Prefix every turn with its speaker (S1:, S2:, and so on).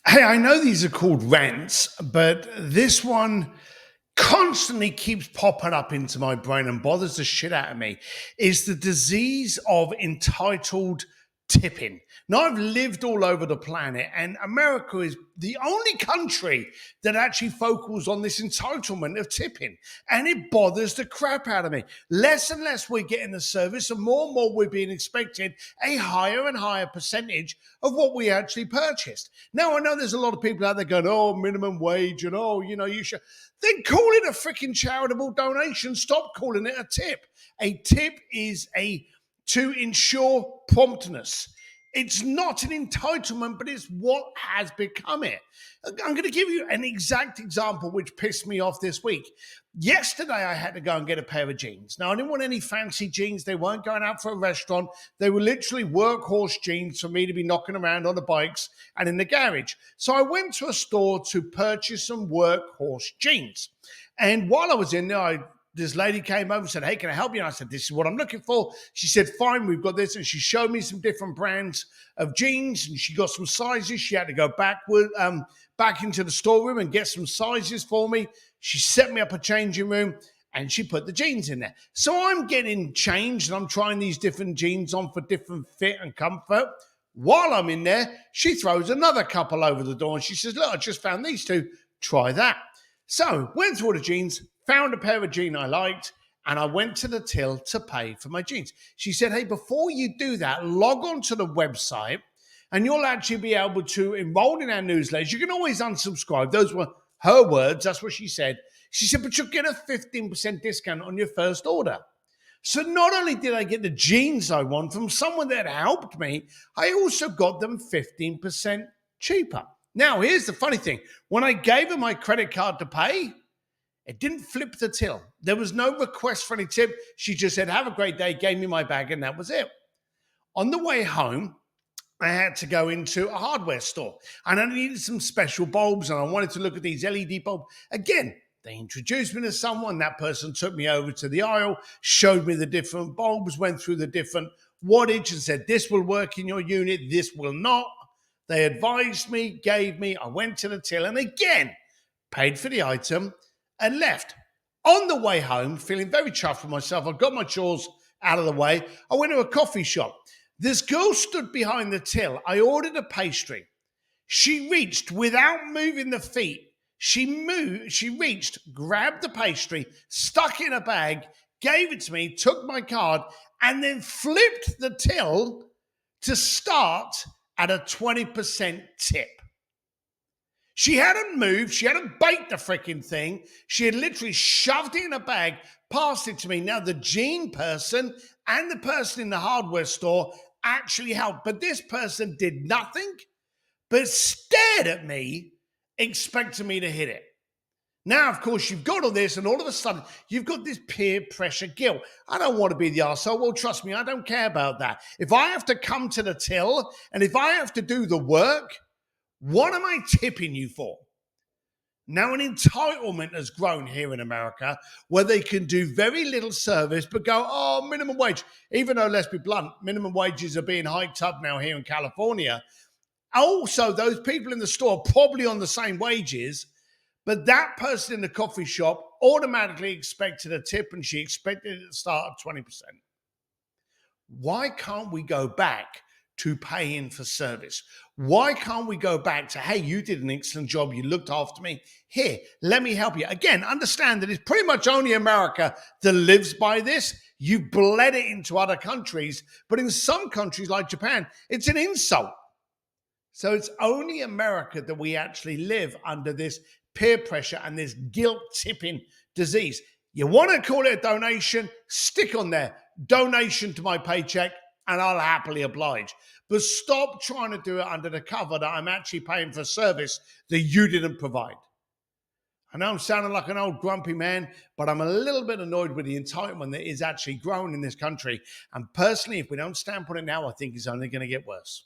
S1: Hey, I know these are called rants, but this one constantly keeps popping up into my brain and bothers the shit out of me is the disease of entitled tipping. Now, I've lived all over the planet, and America is the only country that actually focuses on this entitlement of tipping, and it bothers the crap out of me. Less and less we're getting the service, and more we're being expected a higher and higher percentage of what we actually purchased. Now, I know there's a lot of people out there going, oh, minimum wage, and oh, you should. Then call it a freaking charitable donation. Stop calling it a tip. A tip is a to ensure promptness. It's not an entitlement, but it's what has become it. I'm going to give you an exact example which pissed me off this week. Yesterday, I had to go and get a pair of jeans. Now, I didn't want any fancy jeans. They weren't going out for a restaurant. They were literally workhorse jeans for me to be knocking around on the bikes and in the garage. So I went to a store to purchase some workhorse jeans. And while I was in there, this lady came over and said, hey, can I help you? And I said, this is what I'm looking for. She said, fine, we've got this. And she showed me some different brands of jeans, and she got some sizes. She had to go back into the storeroom and get some sizes for me. She set me up a changing room, and she put the jeans in there. So I'm getting changed, and I'm trying these different jeans on for different fit and comfort. While I'm in there, she throws another couple over the door, and she says, look, I just found these two. Try that. So went through all the jeans, found a pair of jeans I liked, and I went to the till to pay for my jeans. She said, hey, before you do that, log on to the website and you'll actually be able to enroll in our newsletters. You can always unsubscribe. Those were her words. That's what she said. She said, but you'll get a 15% discount on your first order. So not only did I get the jeans I want from someone that helped me, I also got them 15% cheaper. Now, here's the funny thing. When I gave her my credit card to pay, it didn't flip the till. There was no request for any tip. She just said, have a great day, gave me my bag, and that was it. On the way home, I had to go into a hardware store, and I needed some special bulbs, and I wanted to look at these LED bulbs. Again, they introduced me to someone. That person took me over to the aisle, showed me the different bulbs, went through the different wattage and said, this will work in your unit, this will not. They advised me, gave me, I went to the till, and again, paid for the item, and left. On the way home, feeling very chuffed with myself, I got my chores out of the way. I went to a coffee shop. This girl stood behind the till. I ordered a pastry. She reached without moving the feet. She reached, grabbed the pastry, stuck it in a bag, gave it to me, took my card, and then flipped the till to start at a 20% tip. She hadn't moved. She hadn't baked the freaking thing. She had literally shoved it in a bag, passed it to me. Now, the jean person and the person in the hardware store actually helped. But this person did nothing but stared at me, expecting me to hit it. Now, of course, you've got all this, and all of a sudden, you've got this peer pressure guilt. I don't want to be the arsehole. Well, trust me, I don't care about that. If I have to come to the till, and if I have to do the work, what am I tipping you for? Now, an entitlement has grown here in America where they can do very little service but go, oh, minimum wage. Even though, let's be blunt, minimum wages are being hiked up now here in California. Also, those people in the store are probably on the same wages, but that person in the coffee shop automatically expected a tip, and she expected it to start at 20%. Why can't we go back to paying for service? Why can't we go back to, hey, you did an excellent job, you looked after me, here, let me help you. Again, understand that it's pretty much only America that lives by this. You've bled it into other countries, but in some countries like Japan, it's an insult. So it's only America that we actually live under this peer pressure and this guilt-tipping disease. You want to call it a donation, stick on there, donation to my paycheck, and I'll happily oblige. But stop trying to do it under the cover that I'm actually paying for service that you didn't provide. I know I'm sounding like an old grumpy man, but I'm a little bit annoyed with the entitlement that is actually growing in this country. And personally, if we don't stamp on it now, I think it's only going to get worse.